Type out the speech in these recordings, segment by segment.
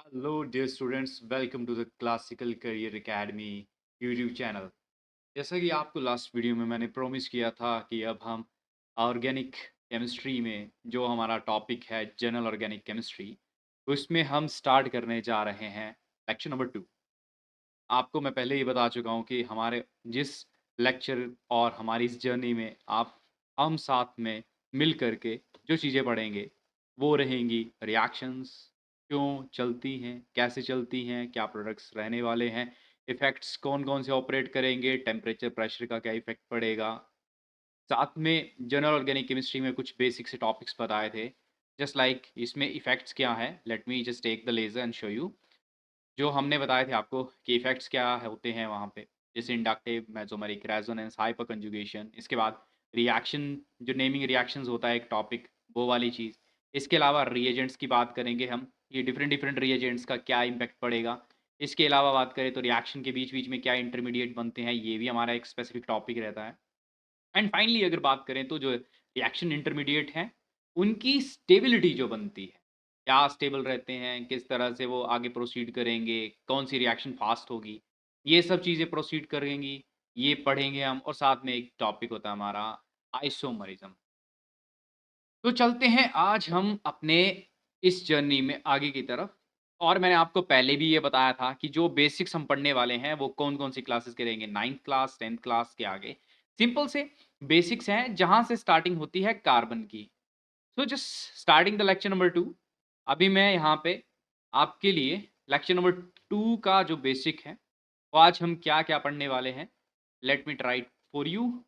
Hello, dear students. Welcome to the Classical Career Academy YouTube channel. जैसा कि आपको last video में मैंने प्रॉमिस किया था कि अब हम ऑर्गेनिक केमिस्ट्री में जो हमारा टॉपिक है जनरल ऑर्गेनिक केमिस्ट्री, उसमें हम स्टार्ट करने जा रहे हैं लेक्चर नंबर 2। आपको मैं पहले ही बता चुका हूँ कि हमारे जिस लेक्चर और हमारी इस जर्नी में हम साथ में मिल करके जो चीज़ें पढ़ेंगे वो रहेंगी रिएक्शंस, क्यों चलती हैं, कैसे चलती हैं, क्या प्रोडक्ट्स रहने वाले हैं, इफ़ेक्ट्स कौन-कौन से ऑपरेट करेंगे, टेम्परेचर, प्रेशर का क्या इफ़ेक्ट पड़ेगा। साथ में जनरल ऑर्गेनिक केमिस्ट्री में कुछ बेसिक से टॉपिक्स बताए थे। जस्ट लाइक इसमें इफ़ेक्ट्स क्या हैं, let me just take the laser and show you. जो हमने बताए थे आपको कि इफ़ेक्ट्स क्या होते हैं वहाँ पे, जैसे inductive, mesomeric, resonance, hyper conjugation. इसके बाद रिएक्शन, जो नेमिंग रिएक्शंस होता है एक टॉपिक, वो वाली चीज़। इसके अलावा रिएजेंट्स की बात करेंगे हम, ये डिफरेंट डिफरेंट रिएजेंट्स का क्या इम्पैक्ट पड़ेगा। इसके अलावा बात करें तो रिएक्शन के बीच-बीच में क्या इंटरमीडिएट बनते हैं, ये भी हमारा एक स्पेसिफिक टॉपिक रहता है। एंड फाइनली अगर बात करें तो जो रिएक्शन इंटरमीडिएट हैं, उनकी स्टेबिलिटी जो बनती है, क्या स्टेबल रहते हैं, किस तरह से वो आगे प्रोसीड करेंगे, कौन-सी रिएक्शन फ़ास्ट होगी, ये सब चीज़ें प्रोसीड करेंगी, ये पढ़ेंगे हम। और साथ में एक टॉपिक होता है हमारा आइसोमरिज़्म। तो चलते हैं आज हम अपने इस जर्नी में आगे की तरफ। और मैंने आपको पहले भी ये बताया था कि जो बेसिक्स हम पढ़ने वाले हैं वो कौन-कौन सी क्लासेस के रहेंगे, 9th क्लास, 10th क्लास के आगे। सिंपल से बेसिक्स हैं जहाँ से स्टार्टिंग होती है कार्बन की। So just starting the lecture number 2। अभी मैं यहाँ पे आपके लिए लेक्चर नंबर 2 का जो बेसिक है, वो आज हम क्या-क्या पढ़ने वाले हैं। Let me try it for you.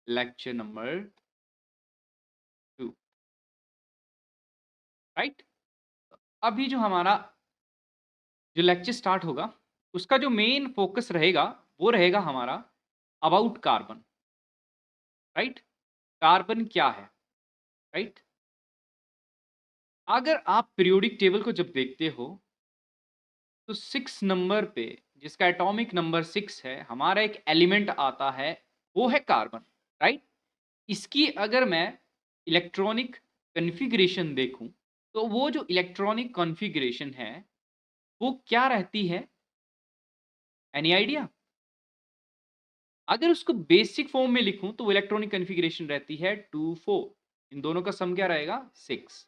Lecture number 2, right? अभी जो हमारा जो लेक्चर स्टार्ट होगा, उसका जो मेन फ़ोकस रहेगा, वो रहेगा हमारा अबाउट कार्बन, राइट? कार्बन क्या है, राइट? अगर आप पीरियोडिक टेबल को जब देखते हो, तो 6 नंबर पे, जिसका एटॉमिक नंबर 6 है, हमारा एक एलिमेंट आता है, वो है कार्बन, राइट? इसकी अगर मैं इलेक्ट्रॉनिक कॉन्फ़िगरेशन देखूँ, तो वो जो इलेक्ट्रॉनिक कॉन्फ़िगरेशन है, वो क्या रहती है? Any idea? अगर उसको बेसिक फॉर्म में लिखूं तो वो इलेक्ट्रॉनिक कॉन्फ़िगरेशन रहती है 2 4। इन दोनों का सम क्या रहेगा? 6।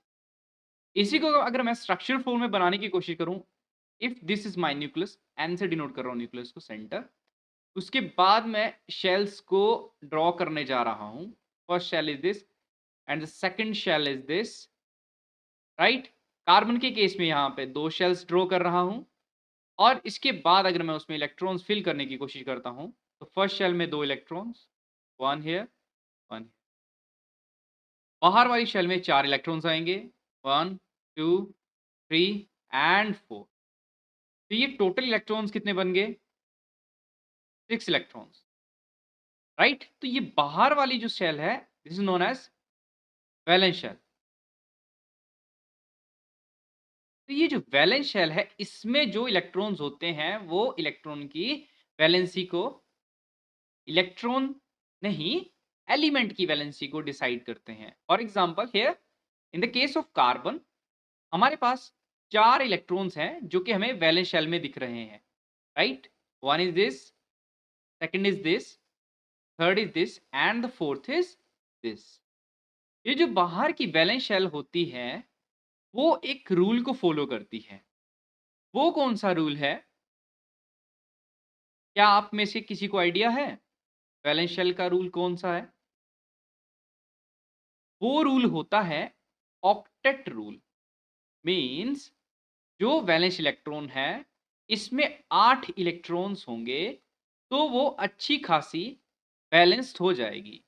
इसी को अगर मैं स्ट्रक्चर फॉर्म में बनाने की कोशिश करूं, if this is my nucleus, N से डिनोट कर रहा हूं न्यूक्लियस को, सेंटर। उसके बाद मैं शेल्स को ड्रॉ करने जा रहा हूं। First shell is this and the second shell is this, right? Carbon के केस में यहां पे दो शेल्स ड्रॉ कर रहा हूं। और इसके बाद अगर मैं उसमें इलेक्ट्रॉन्स फिल करने की कोशिश करता हूं, तो फर्स्ट शेल में दो इलेक्ट्रॉन्स, वन हियर, वन। बाहर वाली शेल में 4 इलेक्ट्रॉन्स आएँगे, 1, 2, 3 एंड 4। तो ये टोटल इलेक्ट्रॉन्स कितने बन गए? 6 इलेक्ट्रॉन्स, राइट? तो ये बाहर वाली जो शेल है, this is known as valence shell. तो ये जो वैलेंस शेल है, इसमें जो इलेक्ट्रॉन्स होते हैं, वो इलेक्ट्रॉन की वैलेंसी को, इलेक्ट्रॉन नहीं, एलिमेंट की वैलेंसी को डिसाइड करते हैं। For example here in the case of carbon, हमारे पास 4 इलेक्ट्रॉन्स हैं जो कि हमें वैलेंस शेल में दिख रहे हैं, right? One is this, second is this, third is this and the fourth is this। ये जो बाहर की वैलेंस शेल होती है, वो एक रूल को फॉलो करती है। वो कौन सा रूल है? क्या आप में से किसी को आइडिया है? वैलेंस शेल का रूल कौन सा है? वो रूल होता है ऑक्टेट रूल। मीन्स जो वैलेंस इलेक्ट्रॉन है, इसमें 8 इलेक्ट्रॉन्स होंगे, तो वो अच्छी खासी बैलेंस्ड हो जाएगी,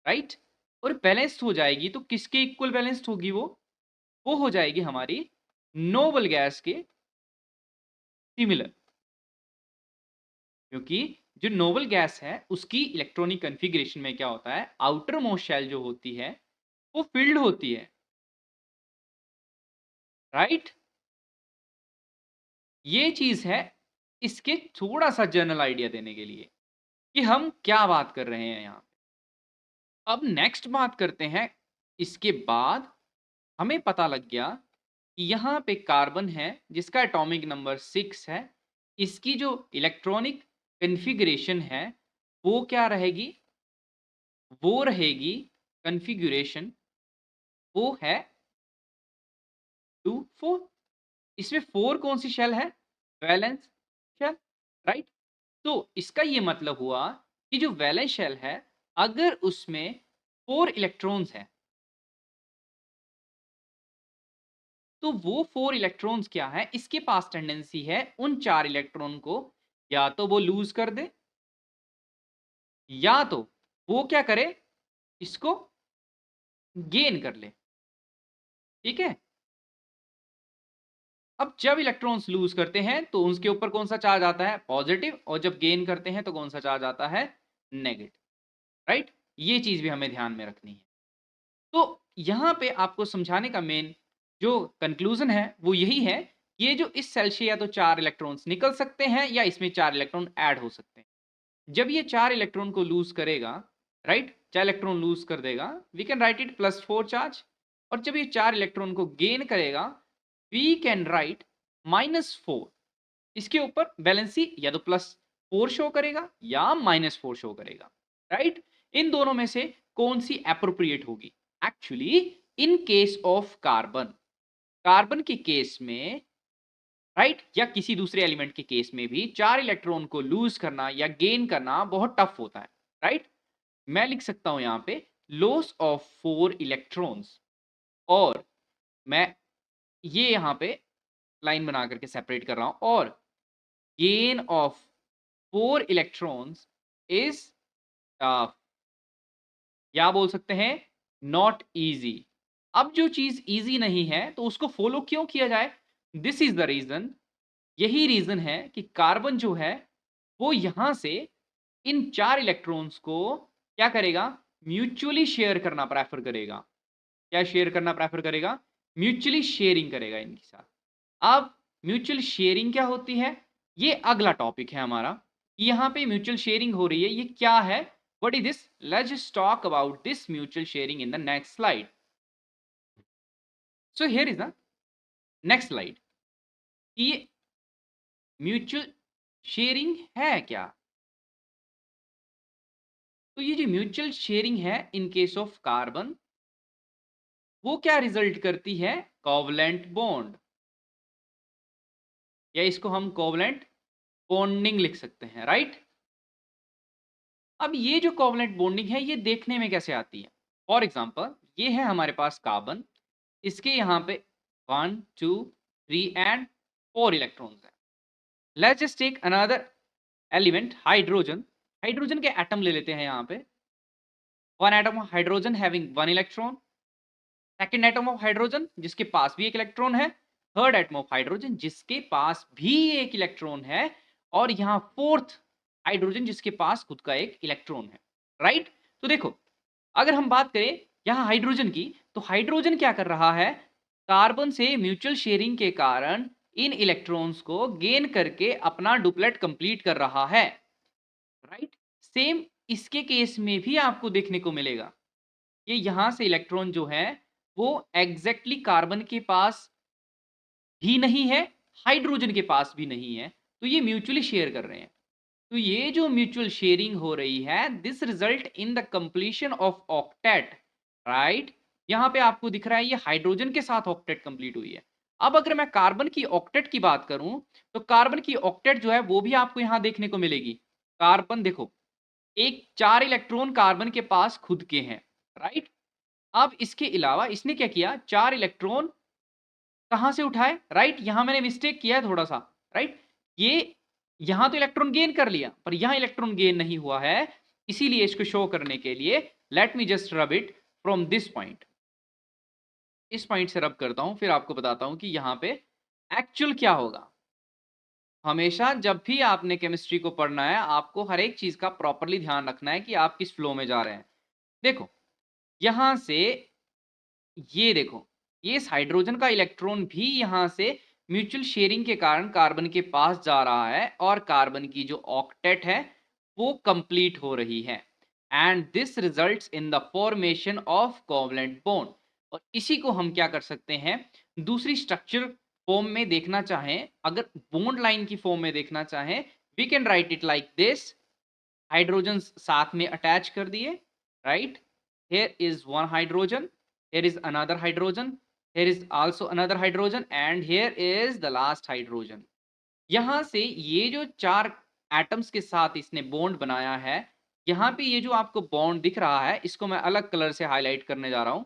राइट? और बैलेंस्ड हो जाएगी तो किसके इक्वल बैलेंस्ड होगी वो? वो हो जाएगी हमारी नोबल गैस के सिमिलर। क्योंकि जो नोबल गैस है, उसकी इलेक्ट्रॉनिक कॉन्फ़िगरेशन में क्या होता है, आउटर मोस्ट शेल जो होती है, वो फिल्ड होती है, राइट? ये चीज़ है इसके थोड़ा-सा जनरल आइडिया देने के लिए कि हम क्या बात कर रहे हैं यहाँ। अब नेक्स्ट बात करते हैं, इसके बाद हमें पता लग गया कि यहाँ पे कार्बन है जिसका एटॉमिक नंबर 6 है, इसकी जो इलेक्ट्रॉनिक कन्फिग्रेशन है वो क्या रहेगी? वो रहेगी कन्फिग्यूरेशन, वो है 2 4। इसमें 4 कौन सी शेल है? Valence shell, right? तो इसका ये मतलब हुआ कि जो वैलेंस शेल है, अगर उसमें 4 इलेक्ट्रॉन्स हैं, तो वो 4 इलेक्ट्रॉन्स क्या है, इसके पास टेंडेंसी है उन 4 इलेक्ट्रॉन को या तो वो लूज कर दे, या तो वो क्या करे, इसको गेन कर ले। ठीक है? अब जब इलेक्ट्रॉन्स लूज करते हैं तो उसके ऊपर कौन सा चार्ज आता है? पॉजिटिव। और जब गेन करते हैं तो कौन सा चार्ज आता है? Negative, right? ये चीज भी हमें ध्यान में रखनी है। तो यहां पे आपको समझाने का मेन जो कंक्लूजन है वो यही है, ये जो इस सेल से या तो 4 इलेक्ट्रॉन्स निकल सकते हैं या इसमें 4 इलेक्ट्रॉन ऐड हो सकते हैं। जब ये 4 इलेक्ट्रॉन को लूज करेगा, राइट, 4 इलेक्ट्रॉन लूज कर देगा, we can write it +4 charge. और जब ये 4 इलेक्ट्रॉन को गेन करेगा, वी कैन राइट -4। इसके ऊपर वैलेंसी या तो +4 शो करेगा या -4 शो करेगा, राइट? इन दोनों में से कौन सी एप्रोप्रिएट होगी? Actually in case of carbon, carbon के केस में, राइट, या किसी दूसरे एलिमेंट के केस में भी 4 इलेक्ट्रॉन को लूज करना या गेन करना बहुत टफ होता है, राइट? मैं लिख सकता हूं यहां पे लॉस ऑफ 4 इलेक्ट्रॉन्स, और मैं ये यहां पे लाइन बना करके सेपरेट कर रहा हूं, और गेन ऑफ 4 इलेक्ट्रॉन्स इज या बोल सकते हैं नॉट इजी। अब जो चीज इजी नहीं है तो उसको फॉलो क्यों किया जाए? दिस इज द रीजन, यही रीजन है कि कार्बन जो है वो यहां से इन 4 इलेक्ट्रॉन्स को क्या करेगा? म्यूचुअली शेयर करना प्रेफर करेगा। क्या शेयर करना प्रेफर करेगा? म्यूचुअली शेयरिंग करेगा इनके साथ। अब म्यूचुअल शेयरिंग क्या होती है, ये अगला टॉपिक है हमारा कि यहाँ पे म्यूचुअल शेयरिंग हो रही है, ये क्या है, what is this? Let's just talk about this mutual sharing in the next slide. So here is the next slide कि ये म्यूचुअल शेयरिंग है क्या? तो ये जो म्यूचुअल शेयरिंग है इन केस ऑफ कार्बन, वो क्या रिजल्ट करती है? कोवलेंट बॉन्ड, या इसको हम कोवलेंट बॉन्डिंग लिख सकते हैं, राइट? अब ये जो कोवलेंट बॉन्डिंग है ये देखने में कैसे आती है? फॉर एग्जांपल ये है हमारे पास कार्बन, इसके यहाँ पे 1 2 3 एंड 4 इलेक्ट्रॉन्स हैं। Let's just take another element hydrogen. Hydrogen के एटम ले लेते हैं यहाँ पे। One atom of hydrogen having 1 electron, second atom of hydrogen जिसके पास भी एक इलेक्ट्रॉन है, थर्ड एटम ऑफ हाइड्रोजन जिसके पास भी एक इलेक्ट्रॉन है, और यहाँ फोर्थ हाइड्रोजन जिसके पास खुद का एक इलेक्ट्रॉन है, राइट? तो देखो, अगर हम बात करें यहाँ हाइड्रोजन की, तो हाइड्रोजन क्या कर रहा है? कार्बन से म्यूचुअल शेयरिंग के कारण इन इलेक्ट्रॉन्स को गेन करके अपना डुप्लेट कंप्लीट कर रहा है, राइट? सेम इसके केस में भी आपको देखने को मिलेगा, ये यहां से इलेक्ट्रॉन जो है वो एग्जैक्टली कार्बन के पास भी नहीं है, हाइड्रोजन के पास भी नहीं है, तो ये म्यूचुअली शेयर कर रहे हैं। तो ये जो म्यूचुअल शेयरिंग हो रही है, this result in the completion of octet, right? यहां पे आपको दिख रहा है ये हाइड्रोजन के साथ ऑक्टेट कंप्लीट हुई है। अब अगर मैं कार्बन की ऑक्टेट की बात करूं, तो कार्बन की ऑक्टेट जो है वो भी आपको यहां देखने को मिलेगी। कार्बन देखो, एक 4 इलेक्ट्रॉन कार्बन के पास खुद के हैं, राइट? अब इसके अलावा इसने क्या किया? 4 इलेक्ट्रॉन कहां से उठाए, राइट? यहां मैंने मिस्टेक किया है थोड़ा सा, राइट? ये यहां तो इलेक्ट्रॉन गेन कर लिया, पर यहां इलेक्ट्रॉन गेन नहीं हुआ है, इसीलिए इसको शो करने के लिए late me just rub it from this point. इस पॉइंट से रब करता हूं, फिर आपको बताता हूं कि यहां पे एक्चुअल क्या होगा। हमेशा जब भी आपने केमिस्ट्री को पढ़ना है, आपको हर एक चीज का प्रॉपरली ध्यान रखना है कि आप किस फ्लो में जा रहे हैं। देखो, यहां से ये देखो, ये इस हाइड्रोजन का इलेक्ट्रॉन भी यहां से म्यूचुअल शेयरिंग के कारण कार्बन के पास जा रहा है, और कार्बन की जो ऑक्टेट है वो कंप्लीट हो रही है, and this results in the formation of covalent bond. और इसी को हम क्या कर सकते हैं? दूसरी स्ट्रक्चर फॉर्म में देखना चाहें, अगर बॉन्ड लाइन की फॉर्म में देखना चाहें, we can write it like this. Hydrogen साथ में अटैच कर दिए, right? Here is one hydrogen, here is another hydrogen, here is also another hydrogen and here is the last hydrogen. यहां से ये जो 4 एटम्स के साथ इसने बॉन्ड बनाया है, यहाँ पे ये जो आपको बॉन्ड दिख रहा है, इसको मैं अलग कलर से हाईलाइट करने जा रहा हूं।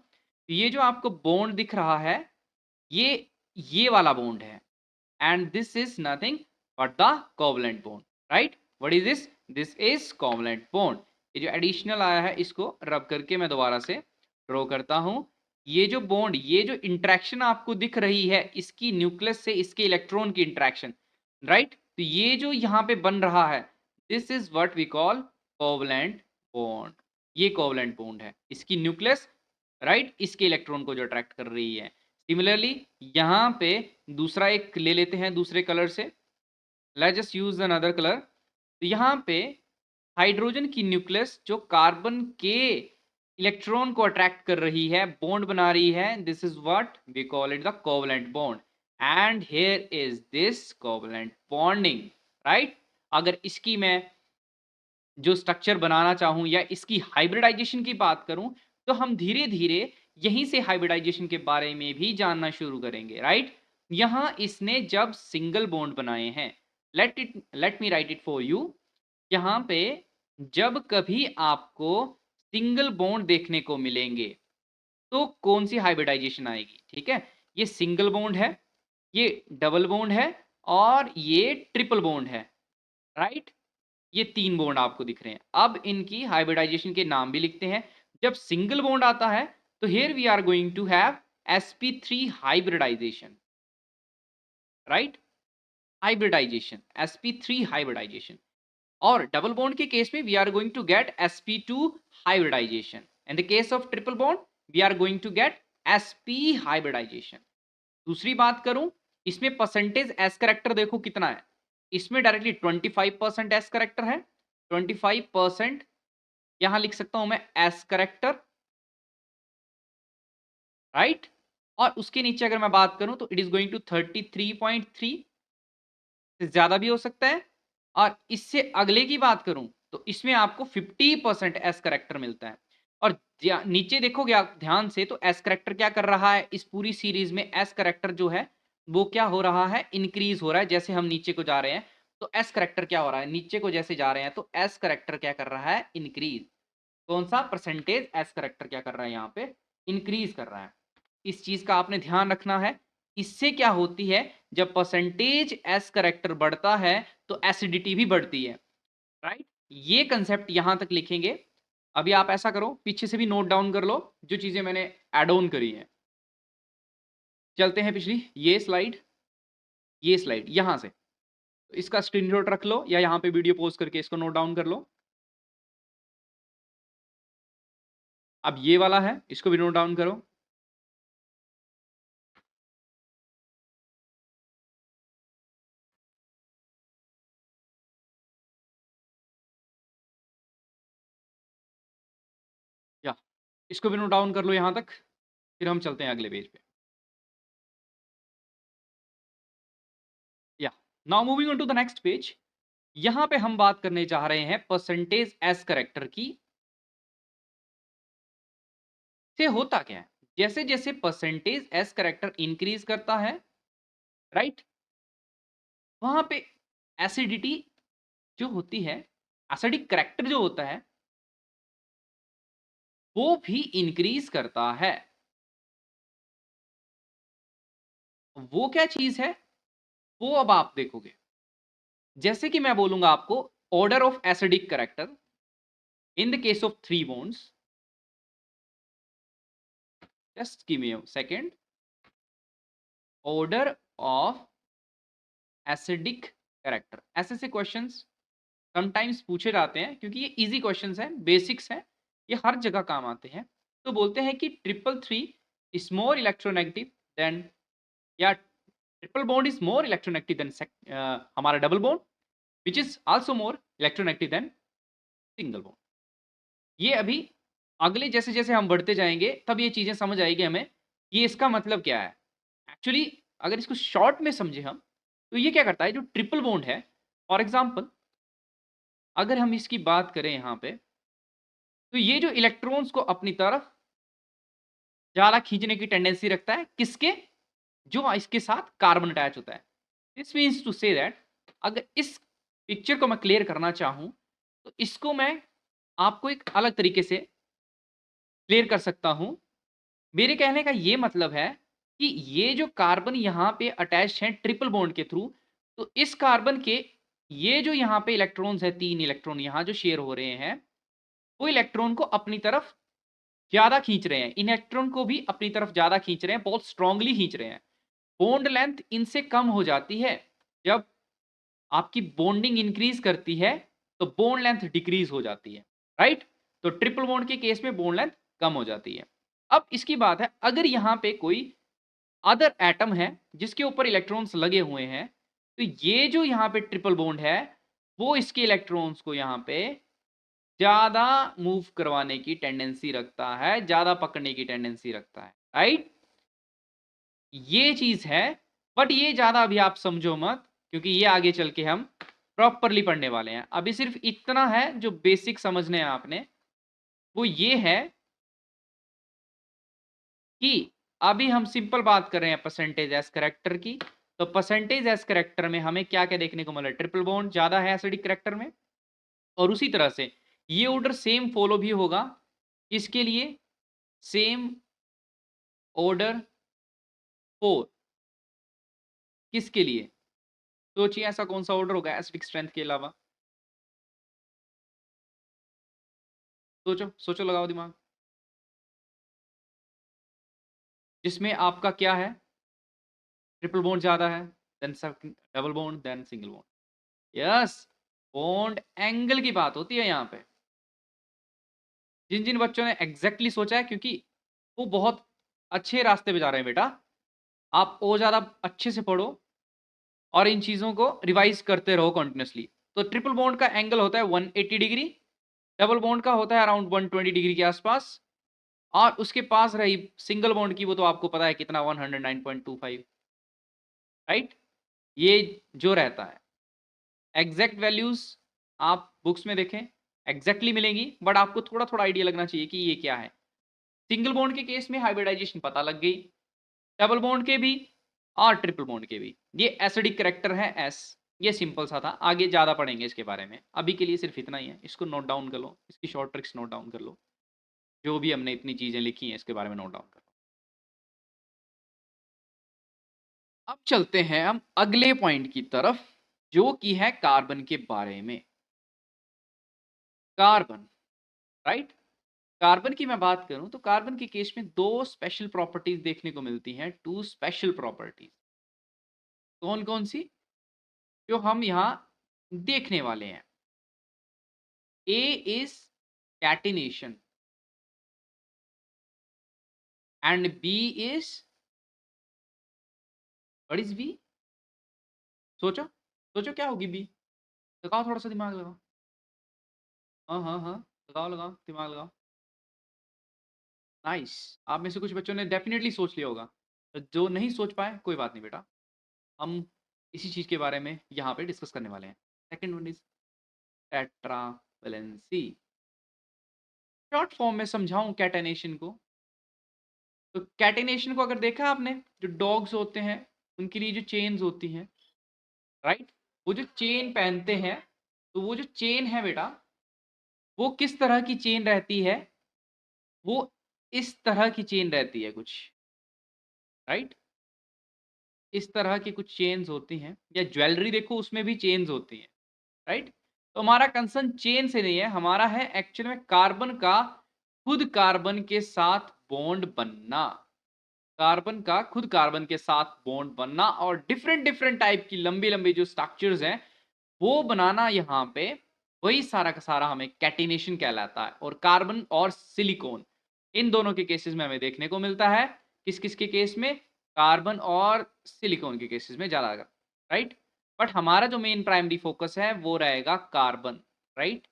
ये जो आपको बॉन्ड दिख रहा है, ये वाला बॉन्ड है, and this is nothing but the covalent bond, right? What is this? This is covalent bond। ये जो एडिशनल आया है, इसको रब करके मैं दोबारा से ड्रॉ करता हूं। ये जो बॉन्ड, ये जो इंटरेक्शन आपको दिख रही है, इसकी न्यूक्लियस से इसके इलेक्ट्रॉन की इंटरेक्शन, राइट? तो ये जो यहाँ पे बन रहा है, this is what we call covalent bond. ये कोवलेंट बॉन्ड है, इसकी न्यूक्लियस, राइट, इसके इलेक्ट्रॉन को जो अट्रैक्ट कर रही है। सिमिलरली यहाँ पे दूसरा एक ले लेते हैं दूसरे कलर से, let's just use another colour. तो यहाँ पे हाइड्रोजन की न्यूक्लियस जो कार्बन के इलेक्ट्रॉन को अट्रैक्ट कर रही है, बॉन्ड बना रही है, this is what we call it the covalent bond and here is this covalent bonding, right? अगर इसकी मैं जो स्ट्रक्चर बनाना चाहूं या इसकी हाइब्रिडाइजेशन की बात करूं, तो हम धीरे धीरे यहीं से हाइब्रिडाइजेशन के बारे में भी जानना शुरू करेंगे, राइट? यहां इसने जब सिंगल बॉन्ड बनाए हैं, let me right it for you. यहां पे जब कभी आपको सिंगल बॉन्ड देखने को मिलेंगे, तो कौन सी हाइब्रिडाइजेशन आएगी? ठीक है, ये सिंगल बॉन्ड है, ये डबल बॉन्ड है और ये ट्रिपल बॉन्ड है, राइट? ये 3 बॉन्ड आपको दिख रहे हैं। अब इनकी हाइब्रिडाइजेशन के नाम भी लिखते हैं। जब सिंगल बॉन्ड आता है, तो here we are going to have sp3 hybridization, right? Hybridization, sp3 hybridization. और डबल बॉन्ड के केस में we are going to get sp2 hybridization. In the case of triple bond we are going to get sp hybridization. दूसरी बात करूं, इसमें percentage S character देखो कितना है। इसमें डायरेक्टली 25% एस करेक्टर है, 25% यहां लिख सकता हूं मैं एस करेक्टर, राइट? और उसके नीचे अगर मैं बात करूं तो इट इज गोइंग टू 33.3 से ज्यादा भी हो सकता है। और इससे अगले की बात करूं तो इसमें आपको 50% एस करेक्टर मिलता है। और नीचे देखोगे आप ध्यान से, तो एस करेक्टर क्या कर रहा है इस पूरी सीरीज में? एस करेक्टर जो है वो क्या हो रहा है? इंक्रीज हो रहा है। जैसे हम नीचे को जा रहे हैं तो एस करेक्टर क्या हो रहा है? नीचे को जैसे जा रहे हैं तो एस करेक्टर क्या कर रहा है? इंक्रीज। कौन सा परसेंटेज? एस करेक्टर क्या कर रहा है यहाँ पे? इंक्रीज कर रहा है। इस चीज का आपने ध्यान रखना है। इससे क्या होती है, जब परसेंटेज एस करेक्टर बढ़ता है तो एसिडिटी भी बढ़ती है, राइट? ये कंसेप्ट यहां तक लिखेंगे। अभी आप ऐसा करो, पीछे से भी नोट डाउन कर लो जो चीजें मैंने एड ऑन करी हैं। चलते हैं पिछली ये स्लाइड यहां से, तो इसका स्क्रीनशॉट रख लो या यहां पे वीडियो पॉज करके इसको नोट डाउन कर लो। अब ये वाला है, इसको भी नोट डाउन करो। या इसको भी नोट डाउन कर लो यहां तक, फिर हम चलते हैं अगले पेज पे। या now moving on to the next page. यहां पे हम बात करने जा रहे हैं परसेंटेज एस करेक्टर की। से होता क्या है, जैसे जैसे परसेंटेज एस करेक्टर इंक्रीज करता है, राइट, वहां पे एसिडिटी जो होती है, एसिडिक करेक्टर जो होता है वो भी इंक्रीज करता है। वो क्या चीज है वो अब आप देखोगे। जैसे कि मैं बोलूंगा आपको order of acidic character in the case of 3 bonds, just give me a second, order of acidic character. ऐसे से क्वेश्चंस समटाइम्स पूछे जाते हैं क्योंकि ये इजी क्वेश्चंस हैं, बेसिक्स हैं, ये हर जगह काम आते हैं। तो बोलते हैं कि triple three is more electronegative than, या triple bond is more electronegative than हमारा double bond, which is also more electronegative than single bond. ये अभी अगले जैसे जैसे हम बढ़ते जाएंगे तब ये चीजें समझ आएगी हमें, ये इसका मतलब क्या है। एक्चुअली अगर इसको शॉर्ट में समझे हम, तो ये क्या करता है, जो ट्रिपल बॉन्ड है, फॉर एग्जाम्पल अगर हम इसकी बात करें यहाँ पे, तो ये जो इलेक्ट्रॉन्स को अपनी तरफ ज़्यादा खींचने की टेंडेंसी रखता है, किसके? जो इसके साथ कार्बन अटैच होता है। This means to say that अगर इस पिक्चर को मैं क्लियर करना चाहूँ, तो इसको मैं आपको एक अलग तरीके से क्लियर कर सकता हूँ। मेरे कहने का ये मतलब है कि ये जो कार्बन यहाँ पे अटैच्ड हैं ट्रिपल बॉन्ड के थ्रू, तो इस कार्बन के ये जो यहाँ पे इलेक्ट्रॉन्स हैं, 3 इलेक्ट्रॉन यहाँ जो शेयर हो रहे हैं, वो इलेक्ट्रॉन को अपनी तरफ ज़्यादा खींच रहे हैं। इलेक्ट्रॉन को भी अपनी तरफ ज़्यादा खींच रहे हैं, बहुत स्ट्रांगली खींच रहे हैं। बॉन्ड लेंथ इनसे कम हो जाती है। जब आपकी बॉन्डिंग इंक्रीज़ करती है, तो बॉन्ड लेंथ डिक्रीज़ हो जाती है, राइट? तो ट्रिपल बॉन्ड के केस में बॉन्ड लेंथ कम हो जाती है। अब इसकी बात है, अगर यहाँ पे कोई अदर एटम है जिसके ऊपर इलेक्ट्रॉन्स लगे हुए हैं, तो ये जो यहाँ पे ट्रिपल बॉन्ड है, वो इसके इलेक्ट्रॉन्स को यहाँ पे ज़्यादा मूव करवाने की टेंडेंसी रखता है, ज़्यादा पकड़ने की टेंडेंसी रखता है, राइट? ये चीज़ है, बट ये ज़्यादा अभी आप समझो मत, क्योंकि ये आगे चल के हम प्रॉपरली पढ़ने वाले हैं। अभी सिर्फ इतना है जो बेसिक समझने हैं आपने, वो ये है कि अभी हम सिंपल बात कर रहे हैं परसेंटेज एस करैक्टर की। तो परसेंटेज एस करैक्टर में हमें क्या-क्या देखने को मिला? ट्रिपल बॉन्ड ज़्यादा है एसिडिक करैक्टर में, और उसी तरह से ये ऑर्डर सेम फॉलो भी होगा इसके लिए, सेम ऑर्डर 4 किसके लिए? सोचिए ऐसा कौन-सा ऑर्डर होगा एसिडिक स्ट्रेंथ के अलावा? सोचो, सोचो, लगाओ दिमाग। जिसमें आपका क्या है? ट्रिपल बॉन्ड ज़्यादा है, then double bond, then single bond. Yes, bond angle की बात होती है यहाँ पे। जिन-जिन बच्चों ने एग्ज़ैक्टली सोचा है, क्योंकि वो बहुत अच्छे रास्ते पे जा रहे हैं बेटा। आप और ज़्यादा अच्छे से पढ़ो और इन चीज़ों को रिवाइज़ करते रहो कंटीन्यूअसली। तो ट्रिपल बॉन्ड का एंगल होता है 180 डिग्री, डबल बॉन्ड का होता है अराउंड 120 डिग्री के आसपास, और उसके पास रही सिंगल बॉन्ड की, वो तो आपको पता है कितना, 109.25, राइट? ये जो रहता है। एग्ज़ैक्ट वैल्यूज़ आप बुक्स में देखें, एग्ज़ैक्टली मिलेंगी, बट आपको थोड़ा-थोड़ा आइडिया लगना चाहिए कि ये क्या है। सिंगल बॉन्ड के केस में हाइब्रिडाइजेशन पता लग गई, डबल बॉन्ड के भी और ट्रिपल बॉन्ड के भी। ये एसिडिक करैक्टर है एस, ये सिंपल सा था, आगे ज़्यादा पढ़ेंगे इसके बारे में। अभी के लिए सिर्फ इतना ही है, इसको नोट डाउन कर लो, इसकी शॉर्ट ट्रिक्स नोट डाउन कर लो। जो भी हमने इतनी चीज़ें लिखी हैं इसके बारे में नोट डाउन कर लो। अब चलते हैं हम अगले पॉइंट की तरफ, जो कि है कार्बन के बारे में। Carbon, right? कार्बन की मैं बात करूं तो कार्बन के केस में दो स्पेशल प्रॉपर्टीज देखने को मिलती हैं, टू स्पेशल प्रॉपर्टीज। कौन कौन सी? जो हम यहाँ देखने वाले हैं। A is catenation and B is, what is B? सोचो, सोचो क्या होगी बी? लगाओ थोड़ा सा दिमाग लगाओ। हाँ हाँ हाँ, लगाओ लगाओ दिमाग लगाओ। नाइस। आप में से कुछ बच्चों ने डेफिनेटली सोच लिया होगा, तो जो नहीं सोच पाए कोई बात नहीं बेटा, हम इसी चीज के बारे में यहाँ पे डिस्कस करने वाले हैं। Second one is tetravalency. Short form में समझाऊं कैटेनेशन को, तो कैटेनेशन को अगर देखा आपने, जो डॉग्स होते हैं उनके लिए जो चेन्स होती हैं, राइट? वो जो चेन पहनते हैं, तो वो जो चेन है बेटा, वो किस तरह की चेन रहती है? वो इस तरह की चेन रहती है कुछ, राइट? इस तरह की कुछ चेन्स होती हैं, या ज्वेलरी देखो उसमें भी चेन्स होती हैं, राइट? तो हमारा कंसर्न चेन से नहीं है, हमारा है एक्चुअल में कार्बन का खुद कार्बन के साथ बॉन्ड बनना। कार्बन का खुद कार्बन के साथ बॉन्ड बनना, और डिफरेंट डिफरेंट टाइप की लंबी लंबी जो स्ट्रक्चर्स हैं वो बनाना यहाँ पे, वही सारा का सारा हमें कैटिनेशन कहलाता है। और कार्बन और सिलिकॉन, इन दोनों के केसेस में हमें देखने को मिलता है। किस किस के केस में? कार्बन और सिलिकॉन के केसेस में ज़्यादा, राइट? बट हमारा जो मेन प्राइमरी फोकस है वो रहेगा कार्बन, राइट?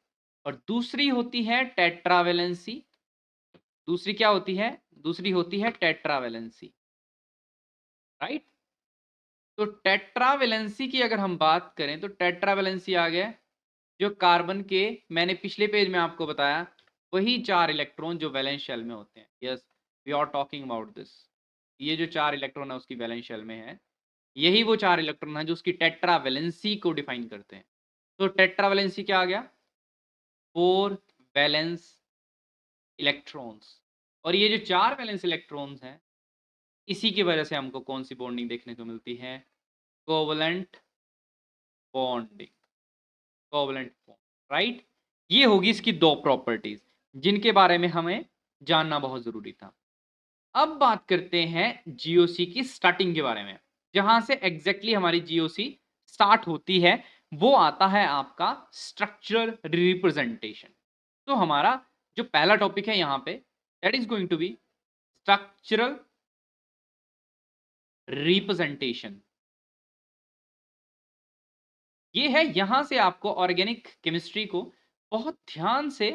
और दूसरी होती है टेट्रावेलेंसी। दूसरी क्या होती है? दूसरी होती है टेट्रावेलेंसी। राइट। तो टेट्रावेलेंसी की अगर हम बात करें तो टेट्रावेलेंसी आ गया जो कार्बन के, मैंने पिछले पेज में आपको बताया, वही 4 इलेक्ट्रॉन जो वैलेंस शेल में होते हैं। Yes, we are talking about this. ये जो 4 इलेक्ट्रॉन है उसकी वैलेंस शेल में है, यही वो 4 इलेक्ट्रॉन है जो उसकी टेट्रावेलेंसी को डिफाइन करते हैं। तो टेट्रावेलेंसी क्या आ गया? 4 वैलेंस इलेक्ट्रॉन्स। और ये जो 4 वैलेंस इलेक्ट्रॉन्स हैं, इसी की वजह से हमको कौन सी बॉन्डिंग देखने को मिलती है? Covalent bonding. Covalent bond, right. ये होगी इसकी 2 प्रॉपर्टीज जिनके बारे में हमें जानना बहुत जरूरी था। अब बात करते हैं जीओसी की स्टार्टिंग के बारे में। जहां से एग्जैक्टली हमारी जीओसी स्टार्ट होती है वो आता है आपका स्ट्रक्चरल रिप्रेजेंटेशन। तो हमारा जो पहला टॉपिक है यहां पे, that is going to be structural representation. ये है, यहां से आपको ऑर्गेनिक केमिस्ट्री को बहुत ध्यान से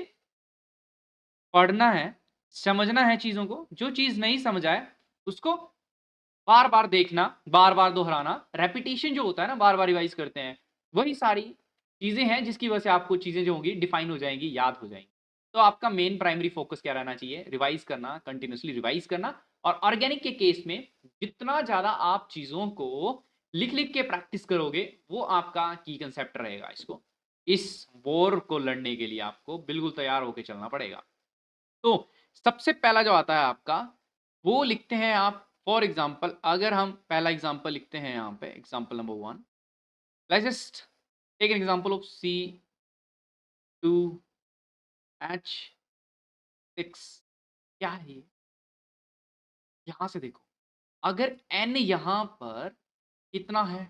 पढ़ना है, समझना है चीजों को। जो चीज नहीं समझ आए उसको बार बार देखना, बार बार दोहराना। रेपिटेशन जो होता है ना, बार बार रिवाइज करते हैं, वही सारी चीजें हैं जिसकी वजह से आपको चीजें जो होंगी डिफाइन हो जाएंगी, याद हो जाएंगी। तो आपका मेन प्राइमरी फोकस क्या रहना चाहिए? रिवाइज करना, कंटिन्यूसली रिवाइज करना। और ऑर्गेनिक के केस में जितना ज्यादा आप चीजों को लिख लिख के प्रैक्टिस करोगे वो आपका की कंसेप्ट रहेगा। इसको, इस वॉर को लड़ने के लिए आपको बिल्कुल तैयार होकर चलना पड़ेगा। तो सबसे पहला जो आता है आपका, वो लिखते हैं आप। फॉर एग्जाम्पल, अगर हम पहला एग्जाम्पल लिखते हैं यहाँ पे, example number 1, let's just take an example of C2H6। क्या है ये? यहां से देखो, अगर N यहां पर कितना है?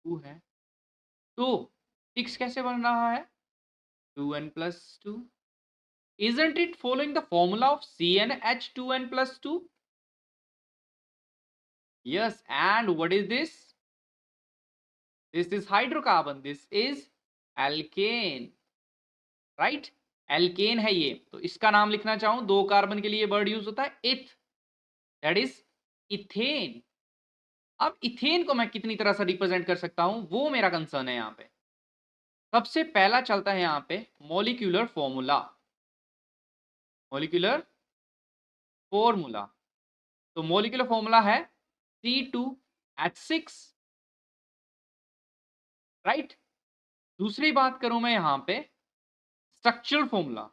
2 है, तो 6 कैसे बन रहा है? 2n+2। Isn't it following the formula of CnH2n+2? Yes, and what is this? This is hydrocarbon, this is alkane, right. Alkane है ये, तो इसका नाम लिखना चाहूं, 2 कार्बन के लिए वर्ड यूज होता है इथ, दैट इज इथेन। अब इथेन को मैं कितनी तरह से रिप्रेजेंट कर सकता हूं, वो मेरा कंसर्न है यहां पे। सबसे पहला चलता है यहां पे मॉलिक्यूलर फॉर्मूला। मॉलिक्यूलर फॉर्मूला, तो मॉलिक्यूलर फॉर्मूला है C2H6, राइट। दूसरी बात करूं मैं यहां पे स्ट्रक्चरल फॉर्मूला,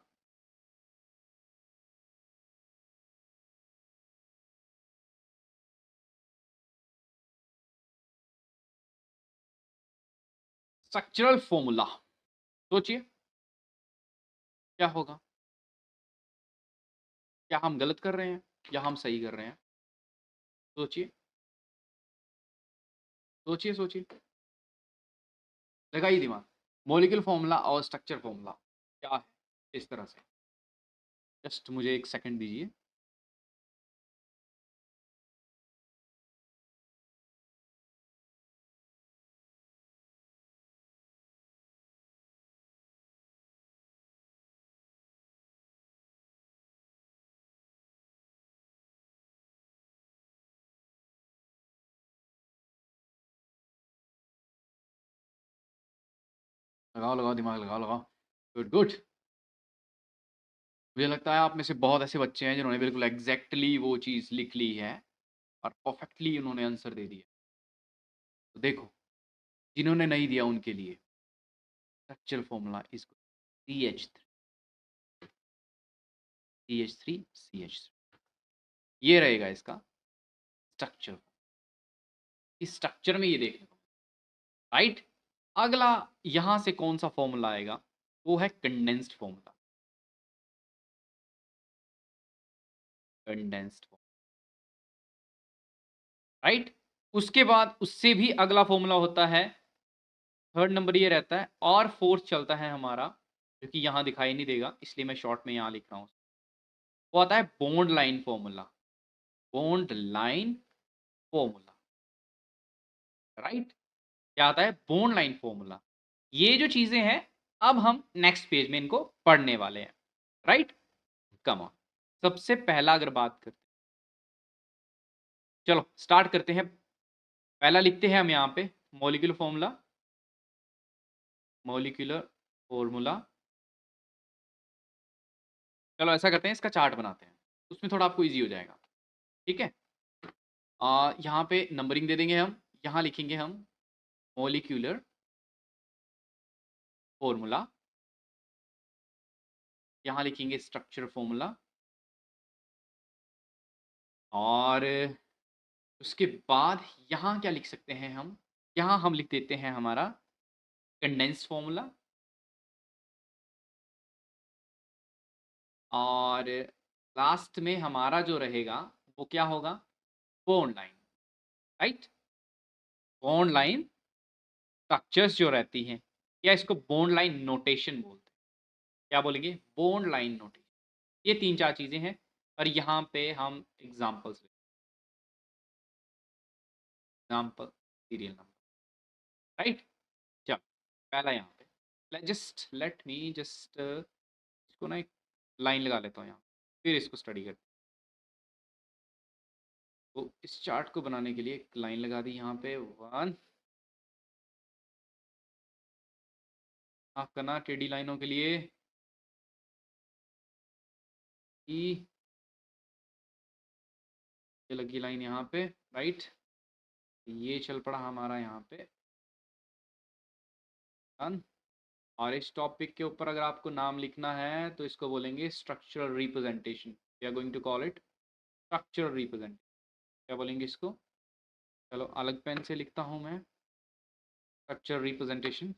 स्ट्रक्चरल फॉर्मूला, सोचिए क्या होगा? क्या हम गलत कर रहे हैं या हम सही कर रहे हैं? सोचिए, सोचिए, सोचिए, लगाइए दिमाग। मॉलिक्यूलर फॉर्मूला और स्ट्रक्चर फॉर्मूला क्या है? इस तरह से, जस्ट मुझे एक सेकंड दीजिए। लगाओ लगाओ दिमाग, लगाओ लगाओ। Good good. मुझे लगता है आप में से बहुत ऐसे बच्चे हैं जिन्होंने बिल्कुल एग्जैक्टली वो चीज़ लिख ली है और परफेक्टली उन्होंने आंसर दे दिया। तो देखो, जिन्होंने नहीं दिया उनके लिए स्ट्रक्चरल फॉर्मूला इज CH3, ये रहेगा इसका स्ट्रक्चर। इस स्ट्रक्चर में ये देखने को, राइट। अगला यहां से कौन सा फॉर्मूला आएगा? वो है कंडेंस्ड फॉर्मूला। Condensed, right. उसके बाद उससे भी अगला फॉर्मूला होता है, थर्ड नंबर ये रहता है, और फोर्थ चलता है हमारा, जो कि यहां दिखाई नहीं देगा इसलिए मैं शॉर्ट में यहां लिख रहा हूं। वो आता है bond line formula. Bond line formula, right. क्या आता है? Bond line formula. ये जो चीजें हैं, अब हम नेक्स्ट पेज में इनको पढ़ने वाले हैं, राइट। कम ऑन, सबसे पहला अगर बात करते, चलो स्टार्ट करते हैं पहला लिखते हैं हम यहाँ पे मॉलिक्यूलर फॉर्मूला, मॉलिक्यूलर फॉर्मूला। चलो ऐसा करते हैं, इसका चार्ट बनाते हैं, उसमें थोड़ा आपको इजी हो जाएगा। ठीक है, यहाँ पे नंबरिंग दे देंगे हम, यहाँ लिखेंगे हम मॉलिक्यूलर फॉर्मूला, यहाँ लिखेंगे स्ट्रक्चर फॉर्मूला, और उसके बाद यहाँ क्या लिख सकते हैं हम, यहाँ हम लिख देते हैं हमारा कंडेंस फॉर्मूला, और लास्ट में हमारा जो रहेगा वो क्या होगा, bond line, right. Bond line structures जो रहती हैं, या इसको बॉन्ड लाइन नोटेशन बोलते हैं, क्या बोलेंगे, बॉन्ड लाइन नोटेशन। ये 3-4 चीजें हैं, और यहाँ पे हम examples, example serial number, right. चलो पहला यहाँ पे लेट मी जस्ट इसको ना एक लाइन लगा लेता हूँ यहाँ, फिर इसको स्टडी करते हैं। तो इस चार्ट को बनाने के लिए एक लाइन लगा दी यहाँ पे, 1। आप करना टेढ़ी लाइनों के लिए ई, ये लगी लाइन यहाँ पे, राइट। ये चल पड़ा हमारा यहाँ पे डन। और इस टॉपिक के ऊपर अगर आपको नाम लिखना है तो इसको बोलेंगे structural representation, we are going to call it structural representation. क्या बोलेंगे इसको, चलो अलग पेन से लिखता हूँ मैं, structural representation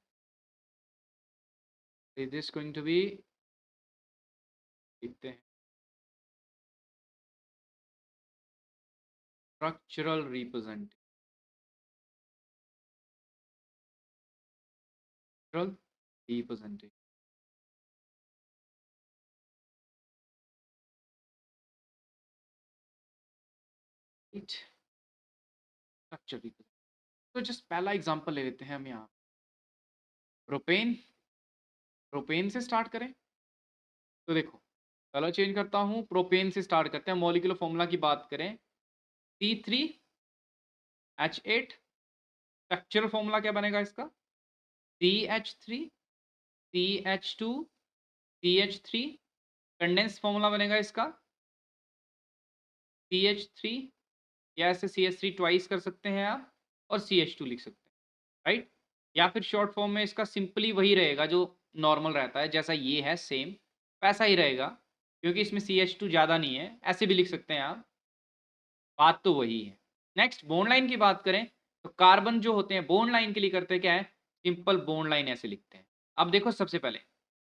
is this going to be, लिखते हैं structural representation, representation, structure representation. तो जस्ट पहला एग्जांपल ले लेते हैं हम यहाँ, प्रोपेन, प्रोपेन से स्टार्ट करें। तो देखो कलर चेंज करता हूँ, प्रोपेन से स्टार्ट करते हैं, मॉलिक्यूलर फॉर्मूला की बात करें, C3H8, स्ट्रक्चरल फॉर्मूला क्या बनेगा इसका, CH3, CH2, CH3, condense formula बनेगा इसका CH3, या ऐसे CH3 ट्वाइस कर सकते हैं आप, और CH2 लिख सकते हैं, राइट। या फिर शॉर्ट फॉर्म में इसका सिंपली वही रहेगा जो नॉर्मल रहता है, जैसा ये है सेम वैसा ही रहेगा, क्योंकि इसमें CH2 ज़्यादा नहीं है, ऐसे भी लिख सकते हैं आप, बात तो वही है। नेक्स्ट बॉन्ड लाइन की बात करें, तो कार्बन जो होते हैं बॉन्ड लाइन के लिए करते हैं क्या है, सिंपल बॉन्ड लाइन ऐसे लिखते हैं। अब देखो सबसे पहले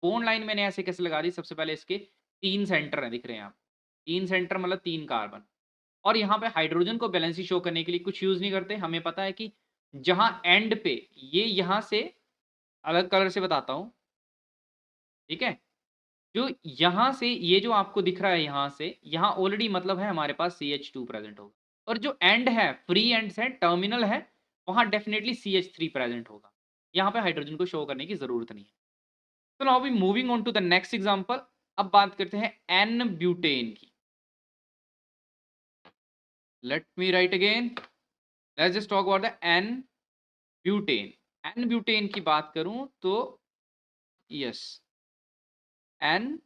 बॉन्ड लाइन मैंने ऐसे कैसे लगा दी, सबसे पहले इसके 3 सेंटर हैं, दिख रहे हैं आप, 3 सेंटर मतलब 3 कार्बन। और यहाँ पे हाइड्रोजन को बैलेंसी शो करने के लिए कुछ यूज नहीं करते, हमें पता है कि जहां एंड पे ये यहाँ से, अलग कलर से बताता हूं, ठीक है, जो यहाँ से ये जो आपको दिख रहा है यहाँ से यहाँ ऑलरेडी मतलब है हमारे पास CH2 प्रेजेंट होगा, और जो एंड है फ्री एंड्स है टर्मिनल है, वहां डेफिनेटली CH3 प्रेजेंट होगा, यहाँ पे हाइड्रोजन को शो करने की जरूरत नहीं है। तो now we moving on to the next example. अब बात करते हैं एन ब्यूटेन की। Let me write again, let's just talk about the N butane. N butane की बात करूं तो yes, N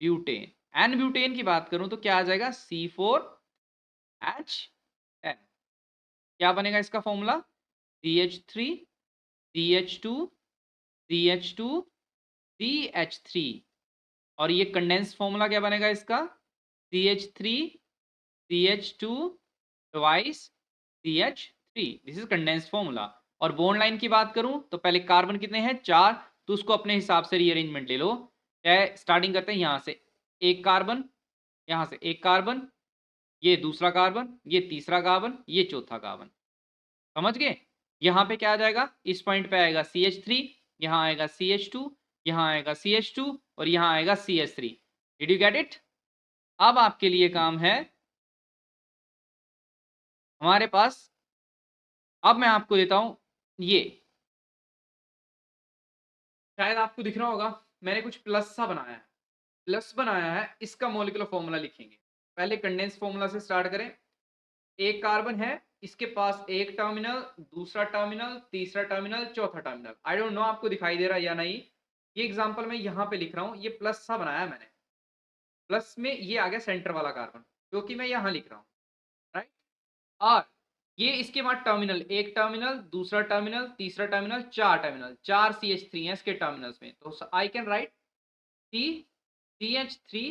butane, N butane की बात करूं तो क्या आ जाएगा, C4H10। क्या बनेगा इसका formula, CH3, CH2, CH2, CH3, और ये कंडेंस फॉर्मूला क्या बनेगा इसका, CH3, CH2 twice CH3, this is condense formula. और बॉन्ड लाइन की बात करूं तो पहले कार्बन कितने हैं, 4, तो उसको अपने हिसाब से रीअरेंजमेंट ले लो। चाहे स्टार्टिंग करते हैं यहाँ से, एक कार्बन, यहाँ से एक कार्बन, ये दूसरा कार्बन, ये तीसरा कार्बन, ये चौथा कार्बन, समझ गए। यहाँ पे क्या आ जाएगा, इस पॉइंट पे आएगा CH3, यहाँ आएगा CH2, यहाँ आएगा CH2, और यहाँ आएगा CH3। Did you get it. अब आपके लिए काम है हमारे पास, अब मैं आपको देता हूं ये, शायद आपको दिख रहा होगा मैंने कुछ प्लस सा बनाया है, प्लस बनाया है, इसका मॉलिक्यूलर फॉर्मूला लिखेंगे। पहले कंडेंस फॉर्मूला से स्टार्ट करें, एक कार्बन है इसके पास एक टर्मिनल, दूसरा टर्मिनल, तीसरा टर्मिनल, चौथा टर्मिनल। आई डोंट नो आपको दिखाई दे रहा है या नहीं। ये एग्जांपल मैं यहाँ पे लिख रहा हूँ, ये प्लस सा बनाया मैंने, प्लस में ये आ गया सेंटर वाला कार्बन, जो कि मैं यहाँ लिख रहा हूँ, राइट। और ये इसके बाद टर्मिनल, एक टर्मिनल, दूसरा टर्मिनल, तीसरा टर्मिनल, चार टर्मिनल, 4 CH3 हैं इसके टर्मिनल्स में। तो I can write CH3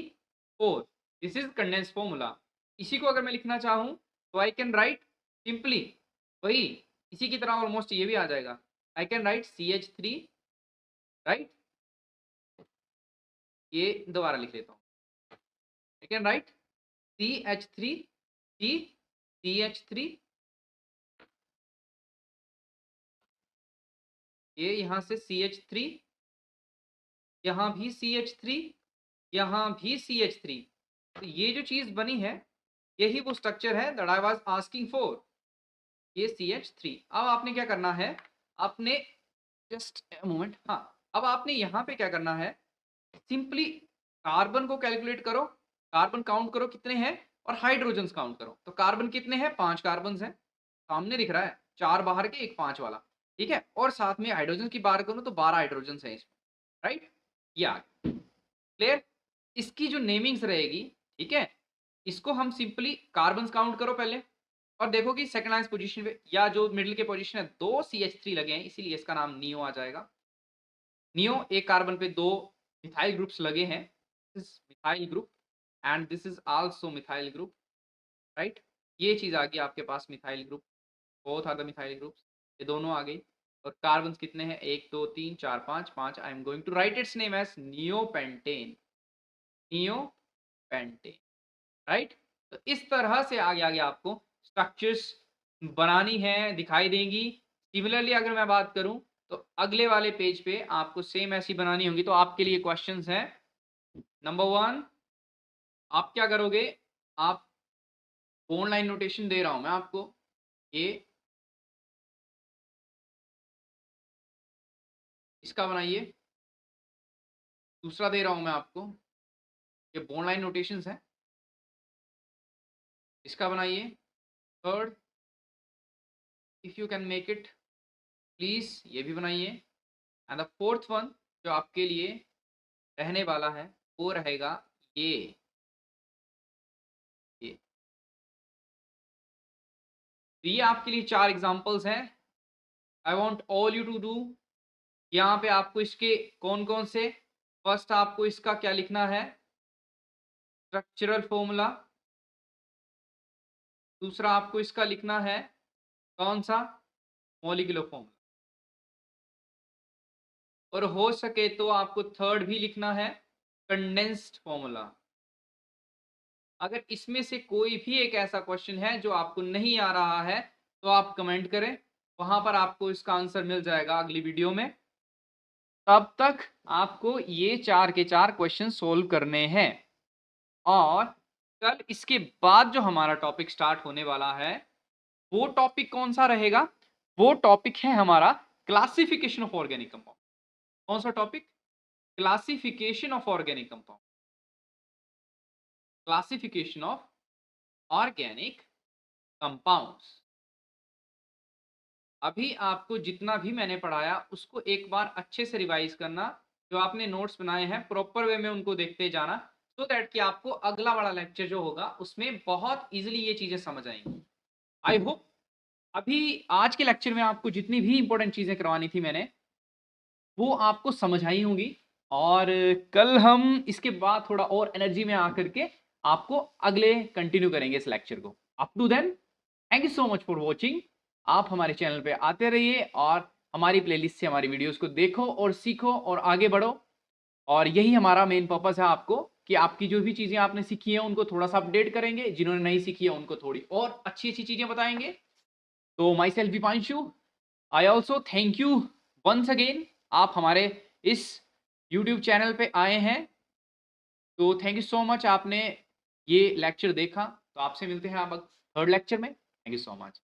4, this is condense formula. इसी को अगर मैं लिखना चाहूं तो आई कैन राइट सिंपली वही, इसी की तरह ऑलमोस्ट ये भी आ जाएगा। I can write CH3, right, ये दोबारा लिख लेता हूँ। I can write CH3 CH3, ये यहाँ से CH3, यहाँ भी CH3, यहाँ भी CH3। तो ये जो चीज बनी है यही वो स्ट्रक्चर है that I was asking for, ये CH3। अब आपने क्या करना है, आपने जस्ट मोमेंट, हाँ, अब आपने यहाँ पे क्या करना है, सिंपली कार्बन को कैलकुलेट करो, कार्बन काउंट करो कितने हैं, और हाइड्रोजन काउंट करो। तो कार्बन कितने हैं, 5 कार्बन हैं, सामने दिख रहा है, 4 बाहर के, 1 5 वाला, ठीक है। और साथ में हाइड्रोजन की बात करूं तो 12 हाइड्रोजन है इसमें, राइट। ये क्लियर। इसकी जो नेमिंग्स रहेगी, ठीक है, इसको हम सिंपली कार्बन काउंट करो पहले, और देखो कि सेकंड लाइन पोजीशन पे या जो मिडिल के पोजीशन है 2 CH3 लगे हैं, इसीलिए इसका नाम नियो आ जाएगा। नियो, एक कार्बन पे 2 मिथाइल ग्रुप्स लगे हैं, this methyl group and this is also methyl group, right. ये चीज आ गई आपके पास methyl group, both are the methyl groups, ये दोनों आ गई। और कार्बन कितने हैं, 1 2 3 4 5 5। I am going to write its name as neopentane, neopentane, right. तो इस तरह से आगे आगे आपको स्ट्रक्चर्स बनानी है, दिखाई देंगी। सिमिलरली अगर मैं बात करूं तो अगले वाले पेज पे आपको सेम ऐसी बनानी होगी। तो आपके लिए क्वेश्चंस हैं, नंबर 1, आप क्या करोगे, आप बॉन्ड लाइन नोटेशन दे रहा हूं मैं आपको, ये इसका बनाइए। दूसरा दे रहा हूं मैं आपको, ये बॉन्ड लाइन नोटेशंस है, इसका बनाइए। Third, if you can make it please ये भी बनाइए। एंड द फोर्थ वन जो आपके लिए रहने वाला है वो रहेगा ये, ये। तो ये आपके लिए 4 एग्जांपल्स हैं। I want all you to do, यहाँ पे आपको इसके कौन कौन से, फर्स्ट आपको इसका क्या लिखना है, स्ट्रक्चरल फॉर्मूला। दूसरा आपको इसका लिखना है कौन सा, मॉलिक्यूलर फॉर्मूला। और हो सके तो आपको थर्ड भी लिखना है, कंडेंस्ड फॉर्मूला। अगर इसमें से कोई भी एक ऐसा क्वेश्चन है जो आपको नहीं आ रहा है तो आप कमेंट करें, वहां पर आपको इसका आंसर मिल जाएगा अगली वीडियो में। तब तक आपको ये 4 के 4 क्वेश्चन सोल्व करने हैं। और कल इसके बाद जो हमारा टॉपिक स्टार्ट होने वाला है वो टॉपिक कौन सा रहेगा, वो टॉपिक है हमारा क्लासिफिकेशन ऑफ ऑर्गेनिक कंपाउंड। कौन सा topic, classification of organic compound, classification of organic compounds. अभी आपको जितना भी मैंने पढ़ाया उसको एक बार अच्छे से रिवाइज करना, जो आपने नोट्स बनाए हैं प्रॉपर वे में उनको देखते जाना, सो दैट कि आपको अगला वाला लेक्चर जो होगा उसमें बहुत इजीली ये चीजें समझ आएंगी। आई होप अभी आज के लेक्चर में आपको जितनी भी इंपॉर्टेंट चीजें करवानी थी मैंने वो आपको समझ आई होंगी। और कल हम इसके बाद थोड़ा और एनर्जी में आकर के आपको अगले कंटिन्यू करेंगे इस लेक्चर को। Up to then thank you so much for watching. आप हमारे चैनल पे आते रहिए और हमारी प्लेलिस्ट से हमारी वीडियोस को देखो और सीखो और आगे बढ़ो। और यही हमारा मेन पर्पस है आपको, कि आपकी जो भी चीजें आपने सीखी हैं उनको थोड़ा सा अपडेट करेंगे, जिन्होंने नहीं सीखी है उनको थोड़ी और अच्छी अच्छी चीजें बताएंगे। तो myself Deepanshu, I also thank you once again, आप हमारे इस यूट्यूब चैनल पे आए हैं तो थैंक यू सो मच, आपने ये लेक्चर देखा। तो आपसे मिलते हैं आप थर्ड लेक्चर में। Thank you so much.